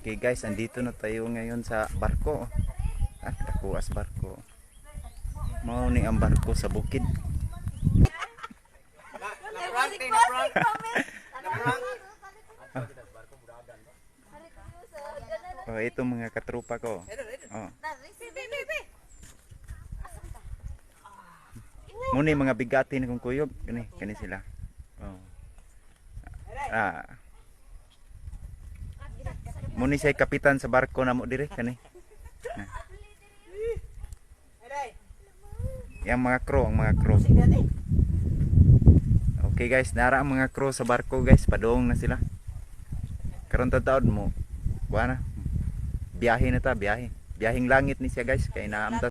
Okay guys, andito na tayo ngayon sa barko. Nakuha sa barko. Mao ni ang barko sa bukid. Oh, ito mga katrupa ko. Oh. Muna yung mga bigati na kong kuyog. Kani sila. Oh. Muna siya kapitan sa barko na mo dire. Kani. Yang mga crew, ang mga crew. Okay guys, nara ang mga crew sa barko guys. Padong na sila. Karon taon mo. Buwana. Biyahe na ta, biyahe. Biyaheng langit ni siya guys. Kaya naamta